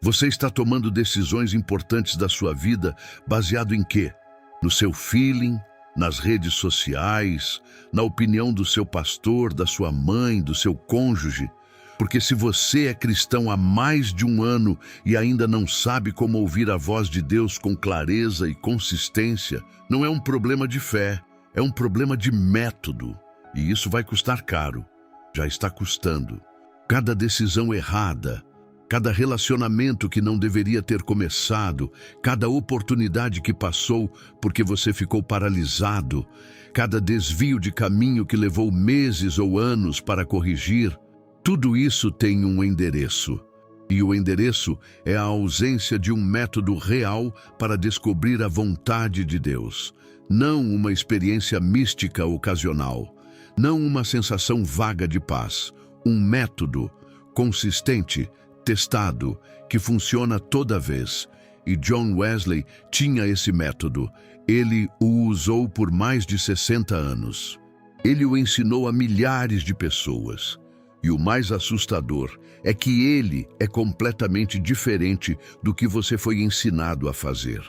Você está tomando decisões importantes da sua vida baseado em quê? No seu feeling, nas redes sociais, na opinião do seu pastor, da sua mãe, do seu cônjuge? Porque se você é cristão há mais de um ano e ainda não sabe como ouvir a voz de Deus com clareza e consistência, não é um problema de fé, é um problema de método. E isso vai custar caro. Já está custando. Cada decisão errada, cada relacionamento que não deveria ter começado, cada oportunidade que passou porque você ficou paralisado, cada desvio de caminho que levou meses ou anos para corrigir, tudo isso tem um endereço. E o endereço é a ausência de um método real para descobrir a vontade de Deus. Não uma experiência mística ocasional. Não uma sensação vaga de paz. Um método consistente, testado, que funciona toda vez. E John Wesley tinha esse método. Ele o usou por mais de 60 anos. Ele o ensinou a milhares de pessoas. E o mais assustador é que ele é completamente diferente do que você foi ensinado a fazer.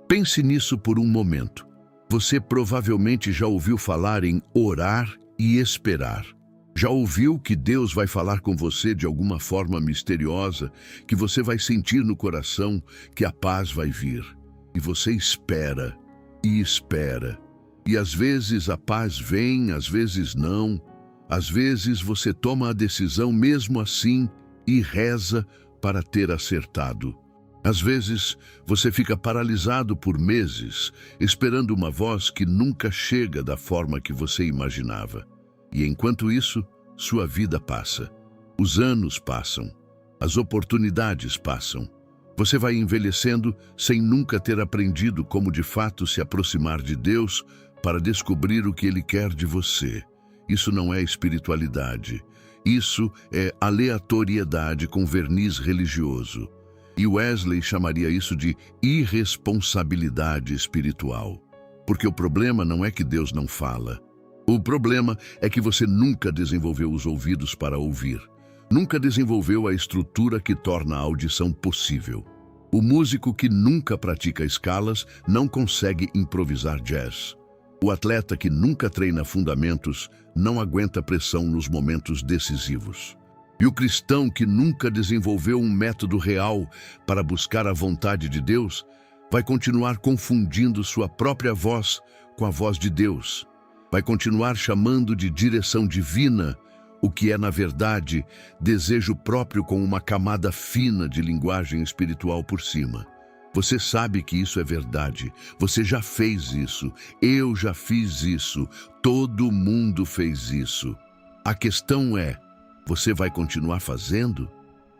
Pense nisso por um momento. Você provavelmente já ouviu falar em orar e esperar. Já ouviu que Deus vai falar com você de alguma forma misteriosa, que você vai sentir no coração que a paz vai vir. E você espera e espera. E às vezes a paz vem, às vezes não. Às vezes você toma a decisão mesmo assim e reza para ter acertado. Às vezes você fica paralisado por meses, esperando uma voz que nunca chega da forma que você imaginava. E enquanto isso, sua vida passa. Os anos passam. As oportunidades passam. Você vai envelhecendo sem nunca ter aprendido como de fato se aproximar de Deus para descobrir o que Ele quer de você. Isso não é espiritualidade. Isso é aleatoriedade com verniz religioso. E Wesley chamaria isso de irresponsabilidade espiritual. Porque o problema não é que Deus não fala. O problema é que você nunca desenvolveu os ouvidos para ouvir. Nunca desenvolveu a estrutura que torna a audição possível. O músico que nunca pratica escalas não consegue improvisar jazz. O atleta que nunca treina fundamentos não aguenta pressão nos momentos decisivos. E o cristão que nunca desenvolveu um método real para buscar a vontade de Deus vai continuar confundindo sua própria voz com a voz de Deus. Vai continuar chamando de direção divina o que é, na verdade, desejo próprio com uma camada fina de linguagem espiritual por cima. Você sabe que isso é verdade. Você já fez isso. Eu já fiz isso. Todo mundo fez isso. A questão é, você vai continuar fazendo?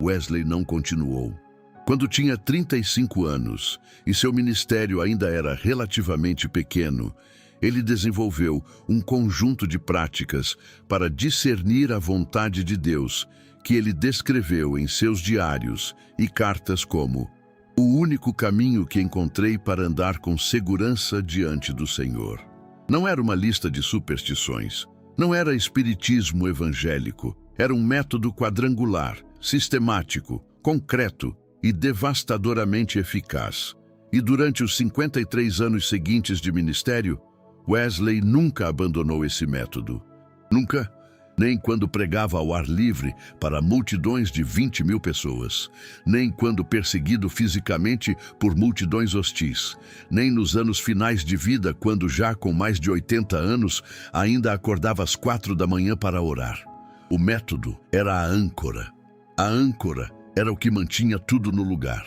Wesley não continuou. Quando tinha 35 anos e seu ministério ainda era relativamente pequeno, ele desenvolveu um conjunto de práticas para discernir a vontade de Deus, que ele descreveu em seus diários e cartas como o único caminho que encontrei para andar com segurança diante do Senhor. Não era uma lista de superstições. Não era espiritismo evangélico. Era um método quadrangular, sistemático, concreto e devastadoramente eficaz. E durante os 53 anos seguintes de ministério, Wesley nunca abandonou esse método. Nunca. Nem quando pregava ao ar livre para multidões de 20 mil pessoas, nem quando perseguido fisicamente por multidões hostis, nem nos anos finais de vida, quando já com mais de 80 anos, ainda acordava às 4 da manhã para orar. O método era a âncora. A âncora era o que mantinha tudo no lugar.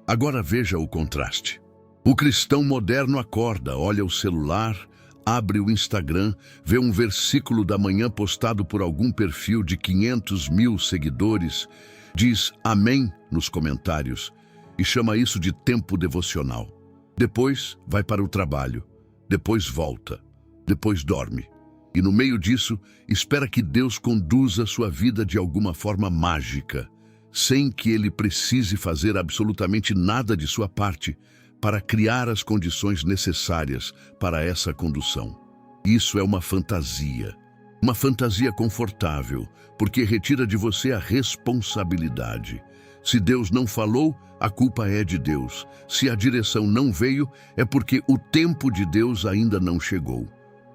Agora veja o contraste. O cristão moderno acorda, olha o celular, abre o Instagram, vê um versículo da manhã postado por algum perfil de 500 mil seguidores, diz amém nos comentários e chama isso de tempo devocional. Depois vai para o trabalho, depois volta, depois dorme. E no meio disso, espera que Deus conduza sua vida de alguma forma mágica, sem que ele precise fazer absolutamente nada de sua parte, para criar as condições necessárias para essa condução. Isso é uma fantasia confortável, porque retira de você a responsabilidade. Se Deus não falou, a culpa é de Deus. Se a direção não veio, é porque o tempo de Deus ainda não chegou.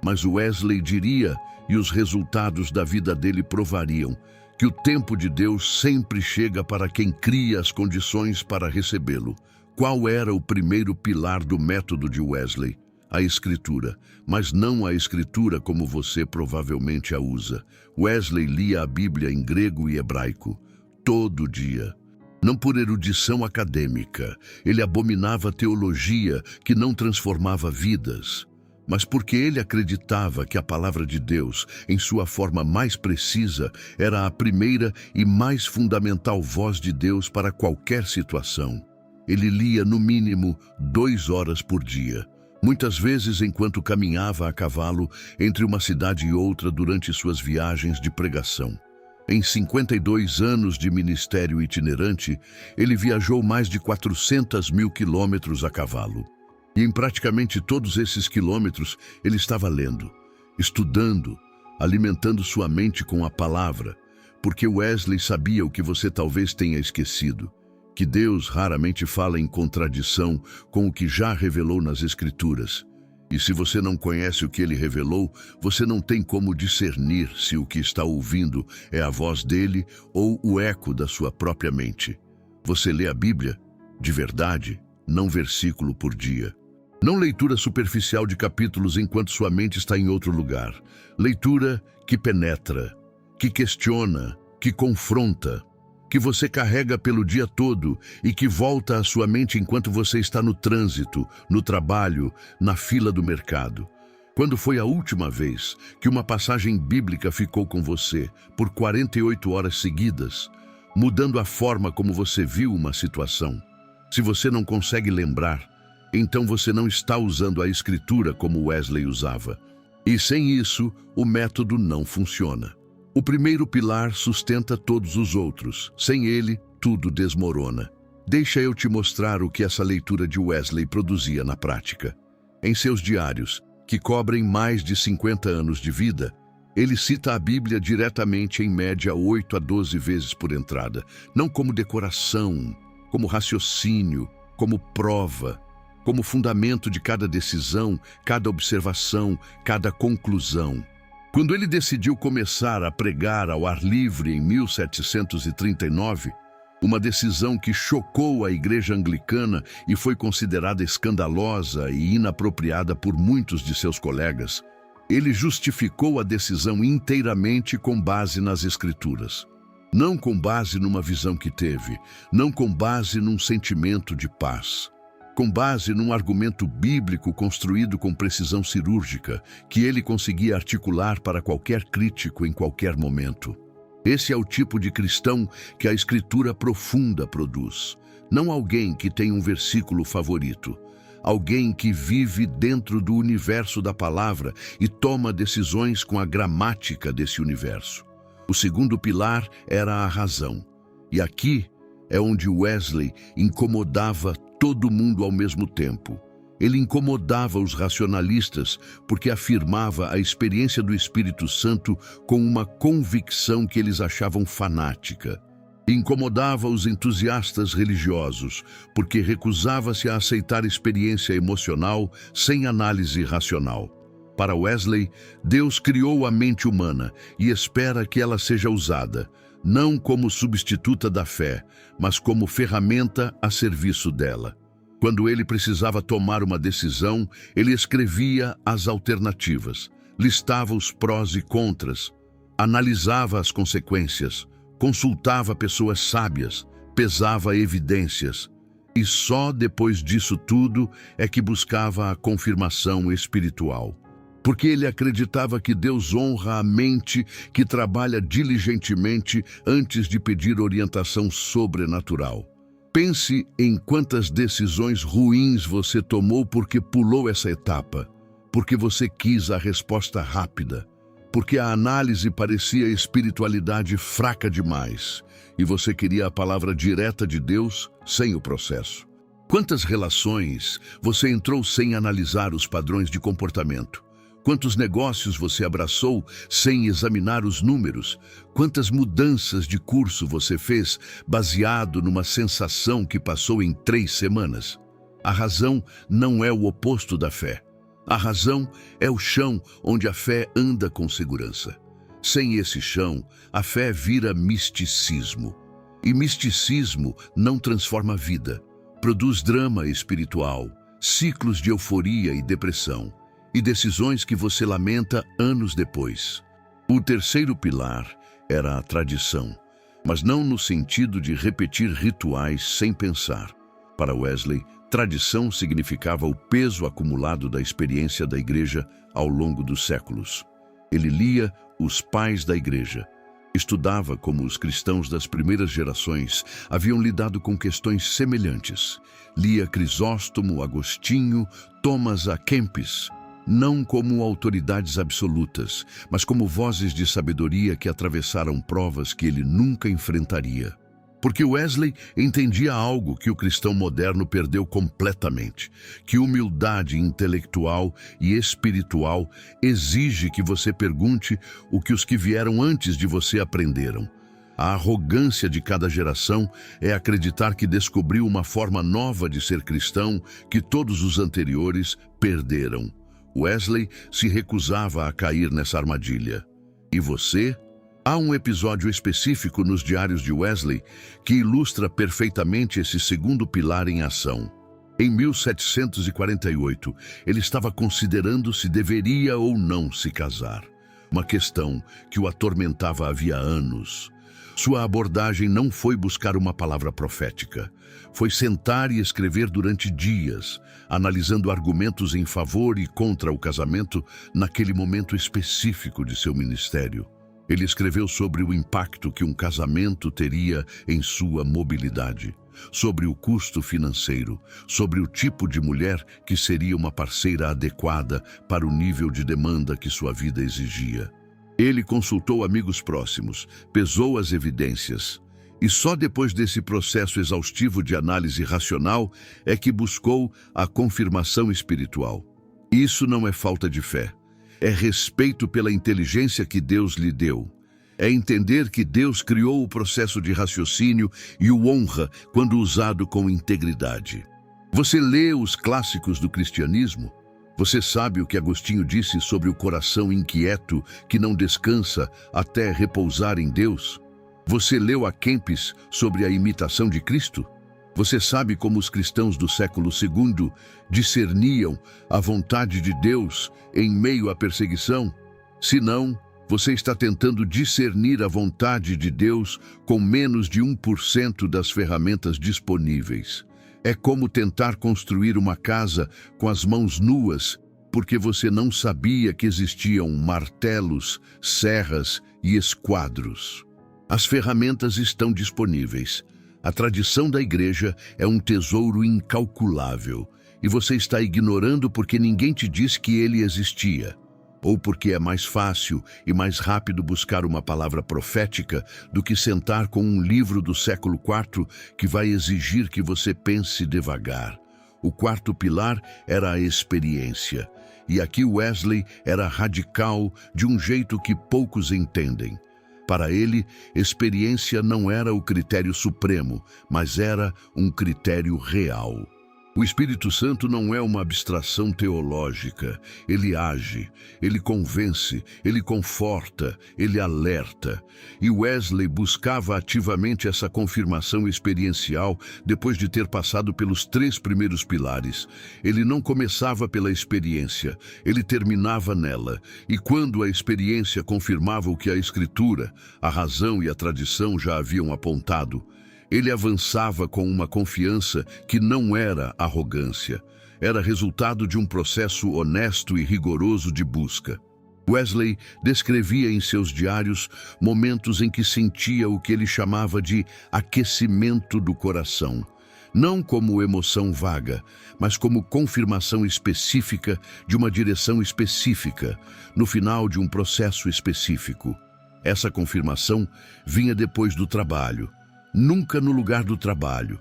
Mas Wesley diria, e os resultados da vida dele provariam, que o tempo de Deus sempre chega para quem cria as condições para recebê-lo. Qual era o primeiro pilar do método de Wesley? A Escritura, mas não a Escritura como você provavelmente a usa. Wesley lia a Bíblia em grego e hebraico, todo dia. Não por erudição acadêmica, ele abominava teologia que não transformava vidas, mas porque ele acreditava que a palavra de Deus, em sua forma mais precisa, era a primeira e mais fundamental voz de Deus para qualquer situação. Ele lia no mínimo 2 horas por dia, muitas vezes enquanto caminhava a cavalo entre uma cidade e outra durante suas viagens de pregação. Em 52 anos de ministério itinerante, ele viajou mais de 400 mil quilômetros a cavalo. E em praticamente todos esses quilômetros, ele estava lendo, estudando, alimentando sua mente com a palavra, porque Wesley sabia o que você talvez tenha esquecido, que Deus raramente fala em contradição com o que já revelou nas Escrituras. E se você não conhece o que ele revelou, você não tem como discernir se o que está ouvindo é a voz dele ou o eco da sua própria mente. Você lê a Bíblia, de verdade, não versículo por dia. Não leitura superficial de capítulos enquanto sua mente está em outro lugar. Leitura que penetra, que questiona, que confronta, que você carrega pelo dia todo e que volta à sua mente enquanto você está no trânsito, no trabalho, na fila do mercado. Quando foi a última vez que uma passagem bíblica ficou com você por 48 horas seguidas, mudando a forma como você viu uma situação? Se você não consegue lembrar, então você não está usando a Escritura como Wesley usava. E sem isso, o método não funciona. O primeiro pilar sustenta todos os outros. Sem ele, tudo desmorona. Deixa eu te mostrar o que essa leitura de Wesley produzia na prática. Em seus diários, que cobrem mais de 50 anos de vida, ele cita a Bíblia diretamente em média 8 a 12 vezes por entrada, não como decoração, como raciocínio, como prova, como fundamento de cada decisão, cada observação, cada conclusão. Quando ele decidiu começar a pregar ao ar livre em 1739, uma decisão que chocou a Igreja Anglicana e foi considerada escandalosa e inapropriada por muitos de seus colegas, ele justificou a decisão inteiramente com base nas Escrituras. Não com base numa visão que teve, não com base num sentimento de paz. Com base num argumento bíblico construído com precisão cirúrgica, que ele conseguia articular para qualquer crítico em qualquer momento. Esse é o tipo de cristão que a Escritura profunda produz. Não alguém que tem um versículo favorito. Alguém que vive dentro do universo da palavra e toma decisões com a gramática desse universo. O segundo pilar era a razão. E aqui é onde Wesley incomodava todo mundo ao mesmo tempo. Ele incomodava os racionalistas porque afirmava a experiência do Espírito Santo com uma convicção que eles achavam fanática. Incomodava os entusiastas religiosos porque recusava-se a aceitar experiência emocional sem análise racional. Para Wesley, Deus criou a mente humana e espera que ela seja usada, não como substituta da fé, mas como ferramenta a serviço dela. Quando ele precisava tomar uma decisão, ele escrevia as alternativas, listava os prós e contras, analisava as consequências, consultava pessoas sábias, pesava evidências, e só depois disso tudo é que buscava a confirmação espiritual. Porque ele acreditava que Deus honra a mente que trabalha diligentemente antes de pedir orientação sobrenatural. Pense em quantas decisões ruins você tomou porque pulou essa etapa, porque você quis a resposta rápida, porque a análise parecia espiritualidade fraca demais e você queria a palavra direta de Deus sem o processo. Quantas relações você entrou sem analisar os padrões de comportamento? Quantos negócios você abraçou sem examinar os números? Quantas mudanças de curso você fez baseado numa sensação que passou em 3 semanas? A razão não é o oposto da fé. A razão é o chão onde a fé anda com segurança. Sem esse chão, a fé vira misticismo. E misticismo não transforma a vida. Produz drama espiritual, ciclos de euforia e depressão, e decisões que você lamenta anos depois. O terceiro pilar era a tradição, mas não no sentido de repetir rituais sem pensar. Para Wesley, tradição significava o peso acumulado da experiência da igreja ao longo dos séculos. Ele lia os pais da igreja, estudava como os cristãos das primeiras gerações haviam lidado com questões semelhantes. Lia Crisóstomo, Agostinho, Thomas à Kempis, não como autoridades absolutas, mas como vozes de sabedoria que atravessaram provas que ele nunca enfrentaria. Porque Wesley entendia algo que o cristão moderno perdeu completamente, que humildade intelectual e espiritual exige que você pergunte o que os que vieram antes de você aprenderam. A arrogância de cada geração é acreditar que descobriu uma forma nova de ser cristão que todos os anteriores perderam. Wesley se recusava a cair nessa armadilha. E você? Há um episódio específico nos diários de Wesley que ilustra perfeitamente esse segundo pilar em ação. Em 1748, ele estava considerando se deveria ou não se casar. Uma questão que o atormentava havia anos. Sua abordagem não foi buscar uma palavra profética. Foi sentar e escrever durante dias, analisando argumentos em favor e contra o casamento naquele momento específico de seu ministério. Ele escreveu sobre o impacto que um casamento teria em sua mobilidade, sobre o custo financeiro, sobre o tipo de mulher que seria uma parceira adequada para o nível de demanda que sua vida exigia. Ele consultou amigos próximos, pesou as evidências, e só depois desse processo exaustivo de análise racional é que buscou a confirmação espiritual. Isso não é falta de fé. É respeito pela inteligência que Deus lhe deu. É entender que Deus criou o processo de raciocínio e o honra quando usado com integridade. Você lê os clássicos do cristianismo? Você sabe o que Agostinho disse sobre o coração inquieto que não descansa até repousar em Deus? Você leu a Kempis sobre a imitação de Cristo? Você sabe como os cristãos do século II discerniam a vontade de Deus em meio à perseguição? Se não, você está tentando discernir a vontade de Deus com menos de 1% das ferramentas disponíveis. É como tentar construir uma casa com as mãos nuas, porque você não sabia que existiam martelos, serras e esquadros. As ferramentas estão disponíveis. A tradição da igreja é um tesouro incalculável, e você está ignorando porque ninguém te disse que ele existia, ou porque é mais fácil e mais rápido buscar uma palavra profética do que sentar com um livro do século IV que vai exigir que você pense devagar. O quarto pilar era a experiência, e aqui Wesley era radical de um jeito que poucos entendem. Para ele, experiência não era o critério supremo, mas era um critério real. O Espírito Santo não é uma abstração teológica. Ele age, ele convence, ele conforta, ele alerta. E Wesley buscava ativamente essa confirmação experiencial depois de ter passado pelos 3 primeiros pilares. Ele não começava pela experiência, ele terminava nela. E quando a experiência confirmava o que a Escritura, a razão e a tradição já haviam apontado, ele avançava com uma confiança que não era arrogância. Era resultado de um processo honesto e rigoroso de busca. Wesley descrevia em seus diários momentos em que sentia o que ele chamava de aquecimento do coração. Não como emoção vaga, mas como confirmação específica de uma direção específica, no final de um processo específico. Essa confirmação vinha depois do trabalho. Nunca no lugar do trabalho.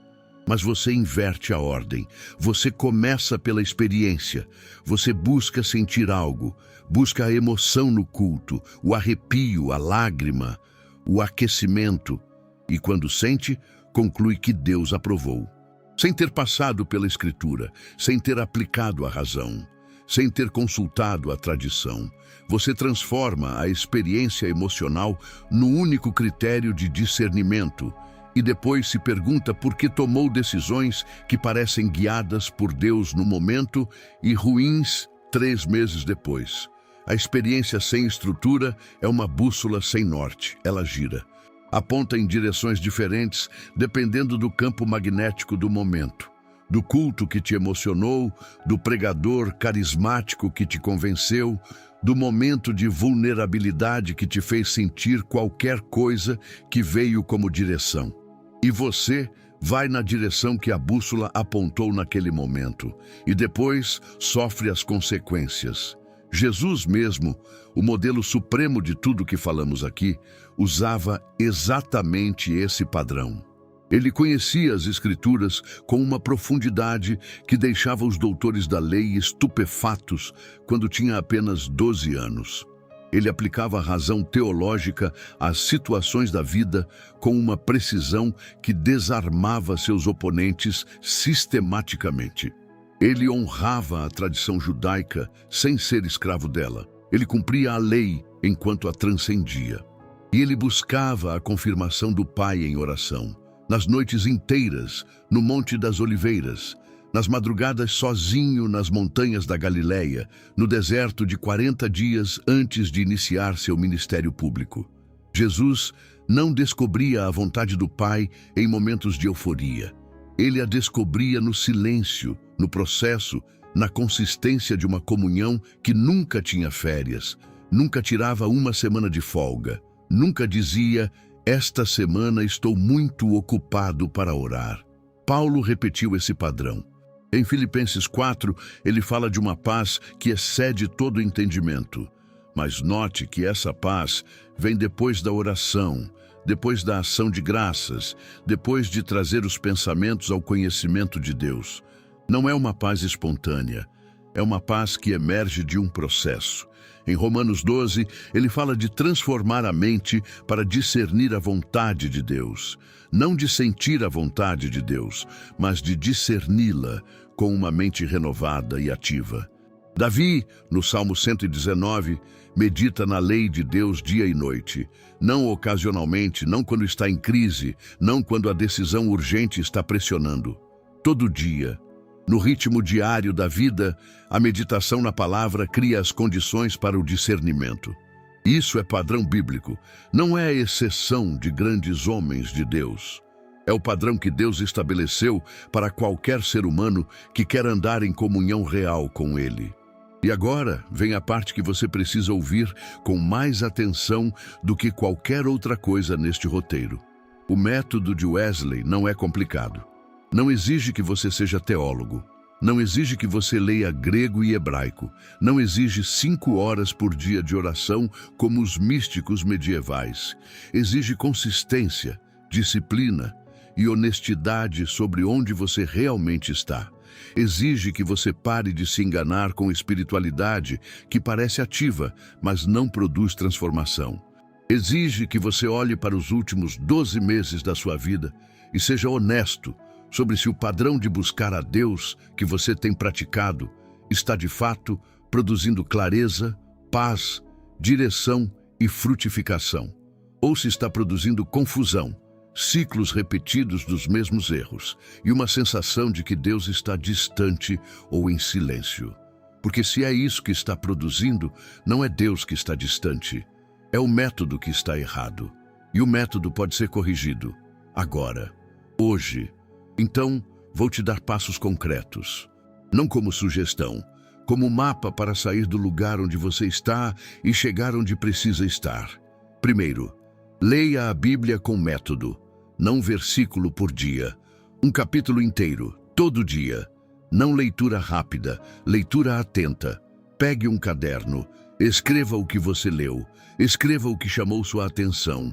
Mas você inverte a ordem. Você começa pela experiência. Você busca sentir algo. Busca a emoção no culto, o arrepio, a lágrima, o aquecimento. E quando sente, conclui que Deus aprovou. Sem ter passado pela Escritura, sem ter aplicado a razão, sem ter consultado a tradição, você transforma a experiência emocional no único critério de discernimento e depois se pergunta por que tomou decisões que parecem guiadas por Deus no momento e ruins 3 meses depois. A experiência sem estrutura é uma bússola sem norte, ela gira. Aponta em direções diferentes dependendo do campo magnético do momento. Do culto que te emocionou, do pregador carismático que te convenceu, do momento de vulnerabilidade que te fez sentir qualquer coisa que veio como direção. E você vai na direção que a bússola apontou naquele momento, e depois sofre as consequências. Jesus mesmo, o modelo supremo de tudo que falamos aqui, usava exatamente esse padrão. Ele conhecia as Escrituras com uma profundidade que deixava os doutores da lei estupefatos quando tinha apenas 12 anos. Ele aplicava a razão teológica às situações da vida com uma precisão que desarmava seus oponentes sistematicamente. Ele honrava a tradição judaica sem ser escravo dela. Ele cumpria a lei enquanto a transcendia. E ele buscava a confirmação do Pai em oração. Nas noites inteiras, no Monte das Oliveiras, nas madrugadas sozinho nas montanhas da Galileia, no deserto de 40 dias antes de iniciar seu ministério público. Jesus não descobria a vontade do Pai em momentos de euforia. Ele a descobria no silêncio, no processo, na consistência de uma comunhão que nunca tinha férias, nunca tirava uma semana de folga, nunca dizia: "Esta semana estou muito ocupado para orar." Paulo repetiu esse padrão. Em Filipenses 4, ele fala de uma paz que excede todo entendimento. Mas note que essa paz vem depois da oração, depois da ação de graças, depois de trazer os pensamentos ao conhecimento de Deus. Não é uma paz espontânea, é uma paz que emerge de um processo. Em Romanos 12, ele fala de transformar a mente para discernir a vontade de Deus. Não de sentir a vontade de Deus, mas de discerni-la com uma mente renovada e ativa. Davi, no Salmo 119, medita na lei de Deus dia e noite. Não ocasionalmente, não quando está em crise, não quando a decisão urgente está pressionando. Todo dia. No ritmo diário da vida, a meditação na palavra cria as condições para o discernimento. Isso é padrão bíblico, não é a exceção de grandes homens de Deus. É o padrão que Deus estabeleceu para qualquer ser humano que quer andar em comunhão real com Ele. E agora vem a parte que você precisa ouvir com mais atenção do que qualquer outra coisa neste roteiro. O método de Wesley não é complicado. Não exige que você seja teólogo. Não exige que você leia grego e hebraico. Não exige 5 horas por dia de oração como os místicos medievais. Exige consistência, disciplina e honestidade sobre onde você realmente está. Exige que você pare de se enganar com espiritualidade que parece ativa, mas não produz transformação. Exige que você olhe para os últimos 12 meses da sua vida e seja honesto sobre se o padrão de buscar a Deus que você tem praticado está de fato produzindo clareza, paz, direção e frutificação, ou se está produzindo confusão, ciclos repetidos dos mesmos erros e uma sensação de que Deus está distante ou em silêncio. Porque se é isso que está produzindo, não é Deus que está distante, é o método que está errado. E o método pode ser corrigido agora, hoje. Então, vou te dar passos concretos, não como sugestão, como mapa para sair do lugar onde você está e chegar onde precisa estar. Primeiro, leia a Bíblia com método, não versículo por dia. Um capítulo inteiro, todo dia. Não leitura rápida, leitura atenta. Pegue um caderno, escreva o que você leu, escreva o que chamou sua atenção.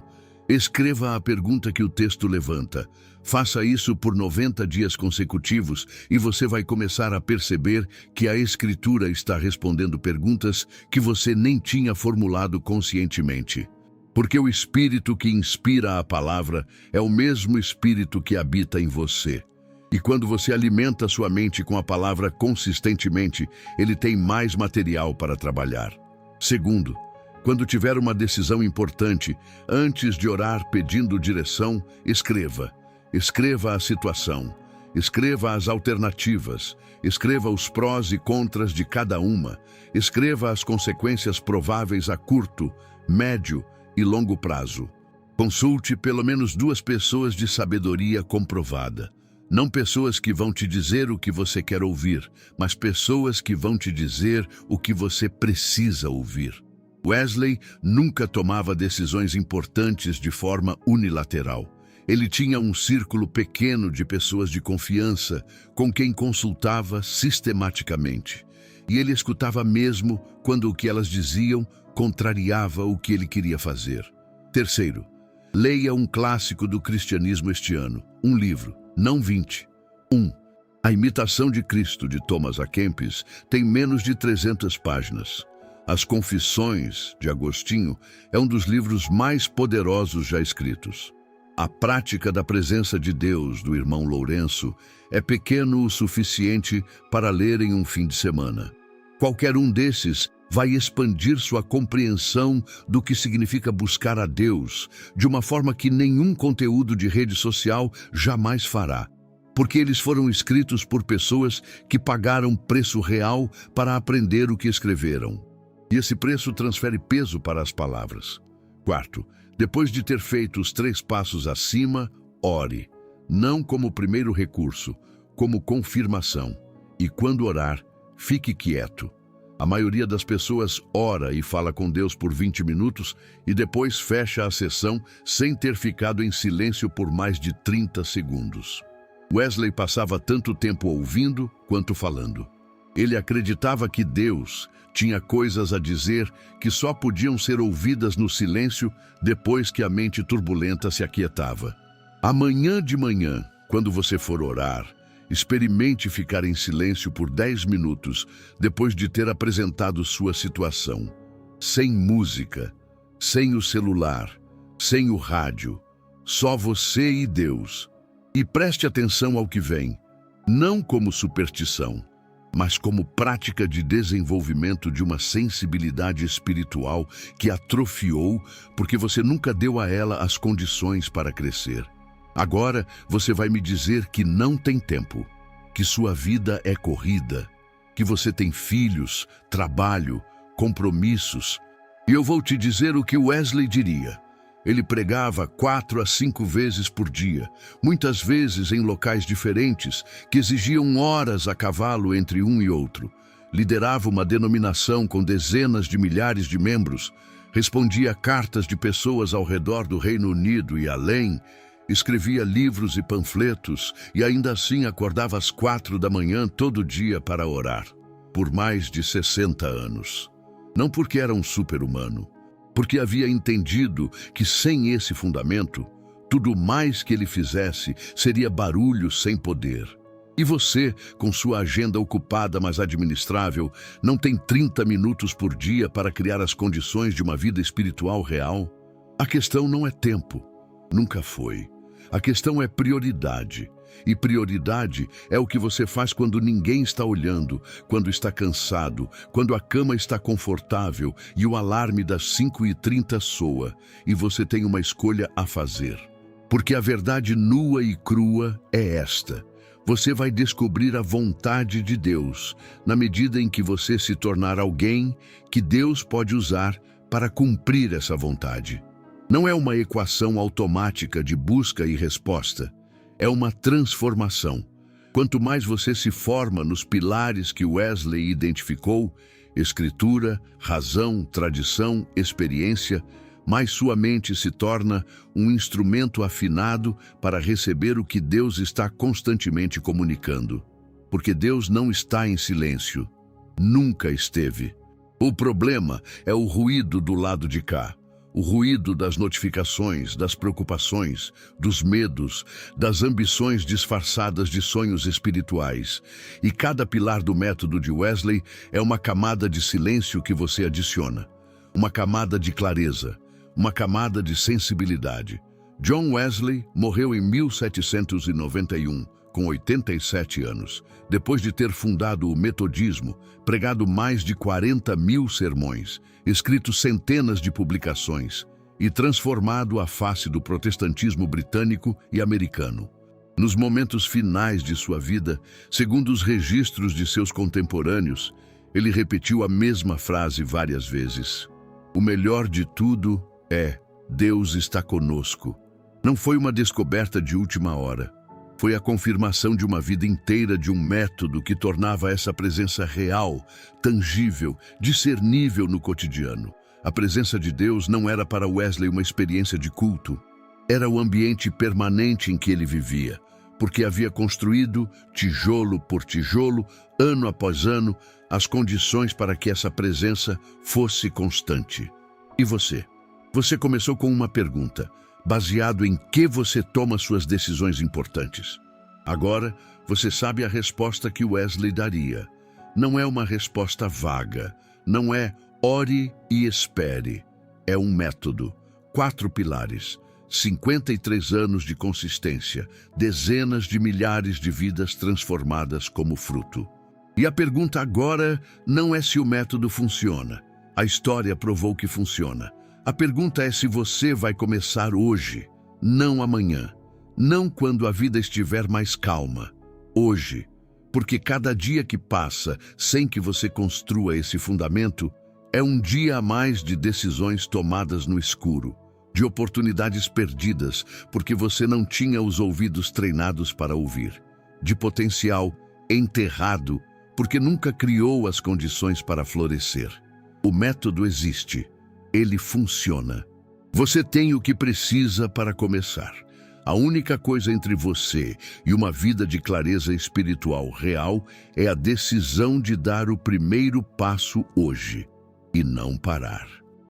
Escreva a pergunta que o texto levanta. Faça isso por 90 dias consecutivos e você vai começar a perceber que a Escritura está respondendo perguntas que você nem tinha formulado conscientemente. Porque o Espírito que inspira a palavra é o mesmo Espírito que habita em você. E quando você alimenta sua mente com a palavra consistentemente, ele tem mais material para trabalhar. Segundo, quando tiver uma decisão importante, antes de orar pedindo direção, escreva. Escreva a situação, escreva as alternativas, escreva os prós e contras de cada uma, escreva as consequências prováveis a curto, médio e longo prazo. Consulte pelo menos 2 pessoas de sabedoria comprovada. Não pessoas que vão te dizer o que você quer ouvir, mas pessoas que vão te dizer o que você precisa ouvir. Wesley nunca tomava decisões importantes de forma unilateral. Ele tinha um círculo pequeno de pessoas de confiança com quem consultava sistematicamente. E ele escutava mesmo quando o que elas diziam contrariava o que ele queria fazer. Terceiro, leia um clássico do cristianismo este ano, um livro, não 20. 1. A Imitação de Cristo, de Thomas A. Kempis, tem menos de 300 páginas. As Confissões, de Agostinho, é um dos livros mais poderosos já escritos. A Prática da Presença de Deus, do irmão Lourenço, é pequeno o suficiente para ler em um fim de semana. Qualquer um desses vai expandir sua compreensão do que significa buscar a Deus, de uma forma que nenhum conteúdo de rede social jamais fará, porque eles foram escritos por pessoas que pagaram preço real para aprender o que escreveram. E esse preço transfere peso para as palavras. Quarto, depois de ter feito os 3 passos acima, ore, não como primeiro recurso, como confirmação. E quando orar, fique quieto. A maioria das pessoas ora e fala com Deus por 20 minutos e depois fecha a sessão sem ter ficado em silêncio por mais de 30 segundos. Wesley passava tanto tempo ouvindo quanto falando. Ele acreditava que Deus tinha coisas a dizer que só podiam ser ouvidas no silêncio depois que a mente turbulenta se aquietava. Amanhã de manhã, quando você for orar, experimente ficar em silêncio por 10 minutos depois de ter apresentado sua situação. Sem música, sem o celular, sem o rádio, só você e Deus. E preste atenção ao que vem, não como superstição, mas como prática de desenvolvimento de uma sensibilidade espiritual que atrofiou porque você nunca deu a ela as condições para crescer. Agora você vai me dizer que não tem tempo, que sua vida é corrida, que você tem filhos, trabalho, compromissos. E eu vou te dizer o que Wesley diria. Ele pregava 4 a 5 vezes por dia, muitas vezes em locais diferentes, que exigiam horas a cavalo entre um e outro. Liderava uma denominação com dezenas de milhares de membros, respondia a cartas de pessoas ao redor do Reino Unido e além, escrevia livros e panfletos e ainda assim acordava às 4 da manhã todo dia para orar, por mais de 60 anos. Não porque era um super-humano, porque havia entendido que sem esse fundamento, tudo mais que ele fizesse seria barulho sem poder. E você, com sua agenda ocupada mas administrável, não tem 30 minutos por dia para criar as condições de uma vida espiritual real? A questão não é tempo, nunca foi. A questão é prioridade. E prioridade é o que você faz quando ninguém está olhando, quando está cansado, quando a cama está confortável e o alarme das 5h30 soa, e você tem uma escolha a fazer. Porque a verdade nua e crua é esta. Você vai descobrir a vontade de Deus, na medida em que você se tornar alguém que Deus pode usar para cumprir essa vontade. Não é uma equação automática de busca e resposta. É uma transformação. Quanto mais você se forma nos pilares que Wesley identificou, escritura, razão, tradição, experiência, mais sua mente se torna um instrumento afinado para receber o que Deus está constantemente comunicando. Porque Deus não está em silêncio. Nunca esteve. O problema é o ruído do lado de cá. o ruído das notificações, das preocupações, dos medos, das ambições disfarçadas de sonhos espirituais. E cada pilar do método de Wesley é uma camada de silêncio que você adiciona, uma camada de clareza, uma camada de sensibilidade. John Wesley morreu em 1791, com 87 anos, depois de ter fundado o metodismo, pregado mais de 40.000 sermões, escrito centenas de publicações e transformado a face do protestantismo britânico e americano. Nos momentos finais de sua vida, segundo os registros de seus contemporâneos, ele repetiu a mesma frase várias vezes. O melhor de tudo é: Deus está conosco. Não foi uma descoberta de última hora. Foi a confirmação de uma vida inteira de um método que tornava essa presença real, tangível, discernível no cotidiano. A presença de Deus não era para Wesley uma experiência de culto. Era o ambiente permanente em que ele vivia, porque havia construído, tijolo por tijolo, ano após ano, as condições para que essa presença fosse constante. E você? Você começou com uma pergunta: baseado em que você toma suas decisões importantes? Agora, você sabe a resposta que Wesley daria. Não é uma resposta vaga, não é ore e espere. É um método, 4 pilares, 53 anos de consistência, dezenas de milhares de vidas transformadas como fruto. E a pergunta agora não é se o método funciona. A história provou que funciona. A pergunta é se você vai começar hoje, não amanhã, não quando a vida estiver mais calma. Hoje, porque cada dia que passa sem que você construa esse fundamento é um dia a mais de decisões tomadas no escuro, de oportunidades perdidas porque você não tinha os ouvidos treinados para ouvir, de potencial enterrado porque nunca criou as condições para florescer. O método existe. Ele funciona. Você tem o que precisa para começar. A única coisa entre você e uma vida de clareza espiritual real é a decisão de dar o primeiro passo hoje e não parar.